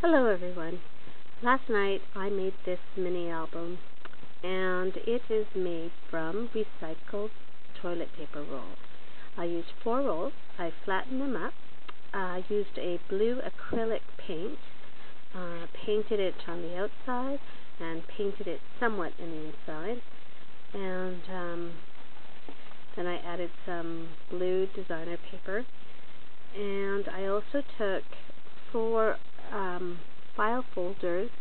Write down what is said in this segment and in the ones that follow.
Hello everyone. Last night I made this mini album and it is made from recycled toilet paper rolls. I used 4 rolls, I flattened them up, used a blue acrylic paint, painted it on the outside and painted it somewhat in the inside, and then I added some blue designer paper, and I also took 4 file folders,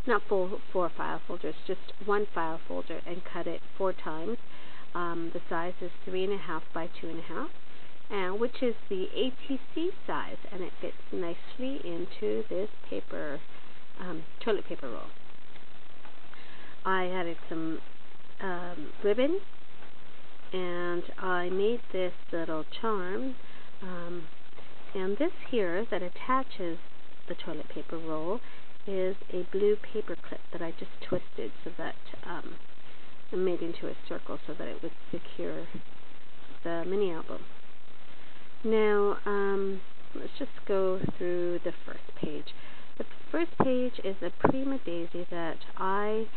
not four file folders, just one file folder, and cut it 4 times. The size is 3.5 by 2.5, and which is the ATC size, and it fits nicely into this paper, toilet paper roll. I added some ribbon, and I made this little charm, and this here that attaches the toilet paper roll is a blue paper clip that I just twisted so that I made into a circle so that it would secure the mini album. Now let's just go through the first page. The first page is a Prima Daisy that I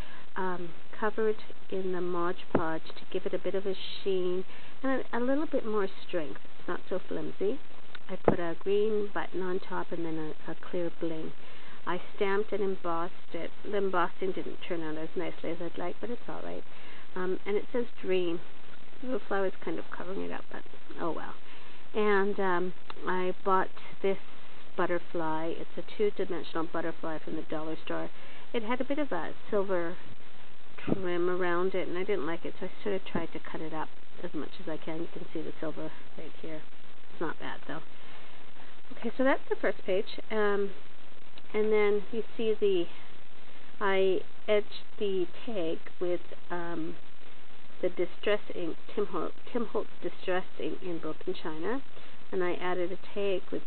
covered in the Mod Podge to give it a bit of a sheen and a little bit more strength. It's not so flimsy. I put a green button on top and then a clear bling. I stamped and embossed it. The embossing didn't turn out as nicely as I'd like, but it's alright. And it says Dream. The flower's kind of covering it up, but oh well. And I bought this butterfly. It's a 2-dimensional butterfly from the dollar store. It had a bit of a silver trim around it, and I didn't like it, so I sort of tried to cut it up as much as I can. You can see the silver right here. It's not bad though. Okay, so that's the first page, and then you see I edged the tag with the Distress ink, Tim Holtz Distress ink in Broken China, and I added a tag with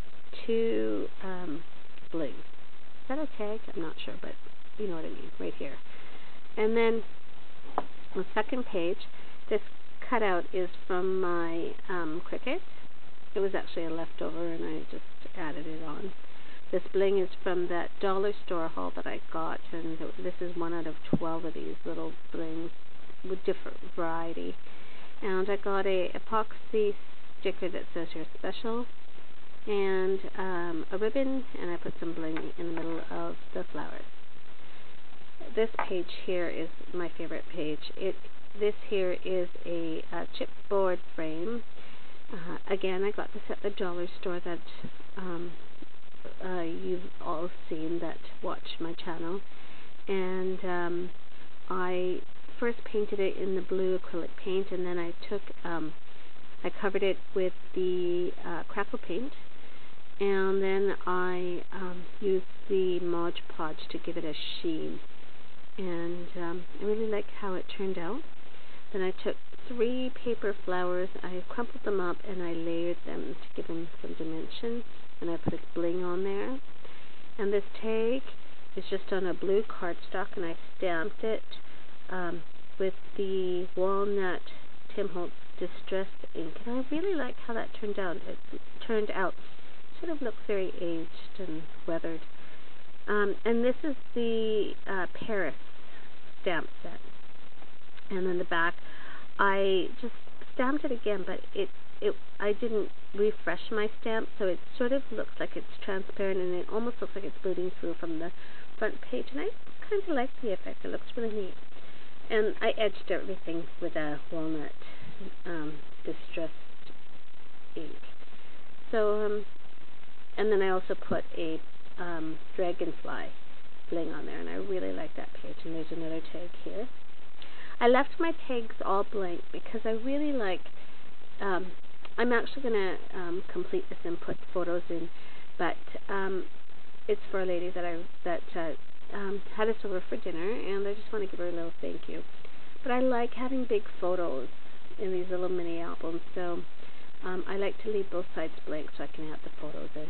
2 blings. Is that a tag? I'm not sure, but you know what I mean, right here. And then the second page, this cutout is from my Cricut. It was actually a leftover, and I just added it on. This bling is from that dollar store haul that I got, and this is 1 out of 12 of these little blings with different variety. And I got a epoxy sticker that says "You're Special," and a ribbon, and I put some bling in the middle of the flowers. This page here is my favorite page. This here is a chipboard frame. Again, I got this at the dollar store that you've all seen that watch my channel. And I first painted it in the blue acrylic paint, and then I covered it with the crackle paint, and then I used the Mod Podge to give it a sheen. And I really like how it turned out. Then I took 3 paper flowers, I crumpled them up, and I layered them to give them some dimension, and I put a bling on there. And this tag is just on a blue cardstock, and I stamped it with the walnut Tim Holtz Distress ink, and I really like how that turned out. It sort of looks very aged and weathered. And this is the Paris stamp set. And then the back, I just stamped it again, but I didn't refresh my stamp, so it sort of looks like it's transparent, and it almost looks like it's bleeding through from the front page, and I kind of like the effect. It looks really neat. And I edged everything with a walnut distressed ink. So, and then I also put a dragonfly bling on there, and I really like that page. And there's another tag here. I left my tags all blank because I really like, I'm actually going to complete this and put photos in, but it's for a lady that had us over for dinner, and I just want to give her a little thank you. But I like having big photos in these little mini albums, so I like to leave both sides blank so I can add the photos in.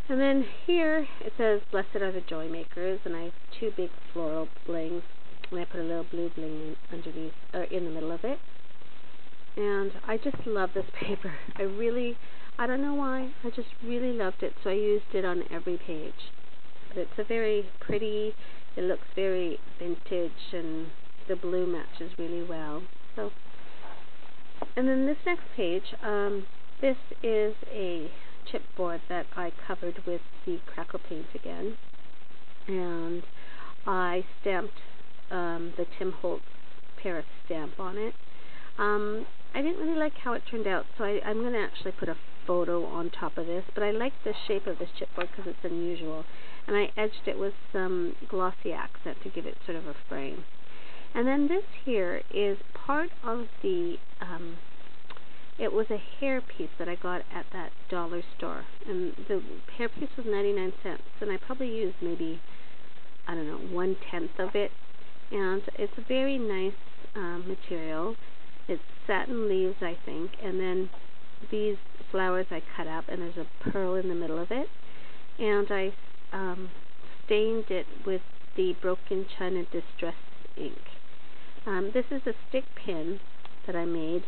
And then here it says "Blessed are the Joy Makers," and I have 2 big floral blings, and I put a little blue bling underneath, or in the middle of it. And I just love this paper. I don't know why. I just really loved it, so I used it on every page. But it's a very pretty, it looks very vintage, and the blue matches really well. So, and then this next page, this is a chipboard that I covered with the crackle paint again, and I stamped the Tim Holtz Paris stamp on it. I didn't really like how it turned out, so I'm going to actually put a photo on top of this, but I like the shape of this chipboard because it's unusual, and I edged it with some glossy accent to give it sort of a frame. And then this here is part of the, it was a hair piece that I got at that dollar store, and the hair piece was 99 cents, and I probably used maybe, I don't know, 1/10 of it, and it's a very nice material. It's satin leaves, I think, and then these flowers I cut up, and there's a pearl in the middle of it, and I stained it with the Broken China Distress ink. This is a stick pin that I made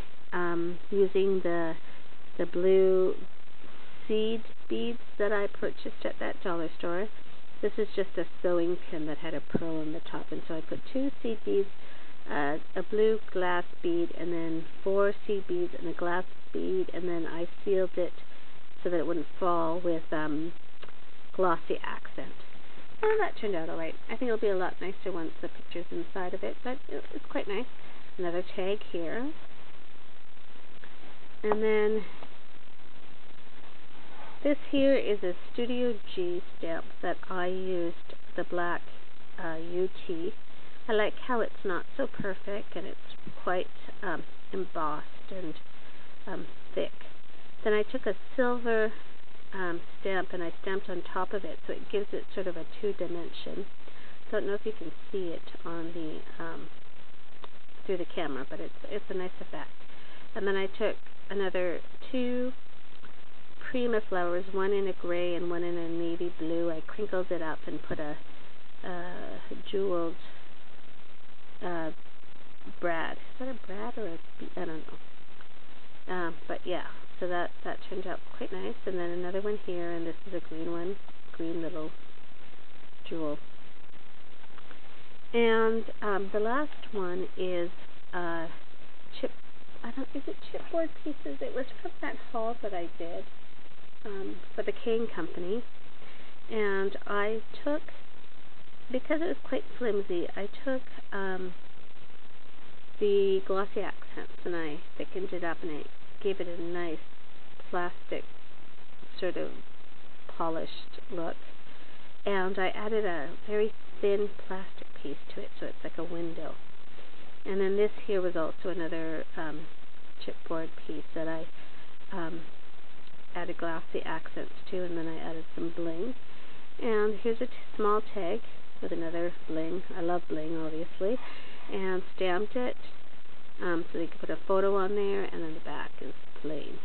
using the blue seed beads that I purchased at that dollar store. This is just a sewing pin that had a pearl on the top, and so I put 2 seed beads, a blue glass bead, and then 4 seed beads and a glass bead, and then I sealed it so that it wouldn't fall with glossy accent. And that turned out alright. I think it'll be a lot nicer once the picture's inside of it, but it's quite nice. Another tag here. And then this here is a Studio G stamp that I used, the black UT. I like how it's not so perfect, and it's quite embossed and thick. Then I took a silver stamp and I stamped on top of it, so it gives it sort of a 2-dimension. Don't know if you can see it on the through the camera, but it's a nice effect. And then I took another 2 Prima flowers, one in a gray and one in a navy blue. I crinkled it up and put a jeweled brad. Is that a brad or a bead? I don't know. But yeah, so that turned out quite nice. And then another one here, and this is a green one, green little jewel. And the last one is is it chipboard pieces? It was from that haul that I did for the Kane Company. And I took, because it was quite flimsy, I took the glossy accents and I thickened it up and I gave it a nice plastic sort of polished look. And I added a very thin plastic piece to it, so it's like a window. And then this here was also another chipboard piece that I added glossy accents to, and then I added some bling. And here's a small tag with another bling. I love bling, obviously. And stamped it so you can put a photo on there, and then the back is plain.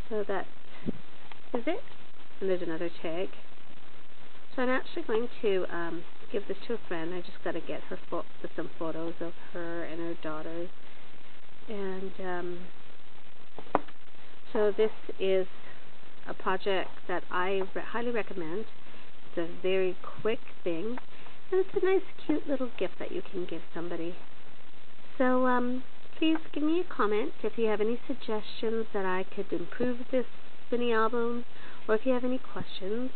So that is it. And there's another tag. So I'm actually going to give this to a friend. I just got to get her some photos of her and her daughters. And so this is a project that I highly recommend. It's a very quick thing, and it's a nice, cute little gift that you can give somebody. So please give me a comment if you have any suggestions that I could improve this mini album, or if you have any questions.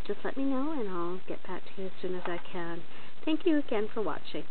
Just let me know, and I'll get back to you as soon as I can. Thank you again for watching.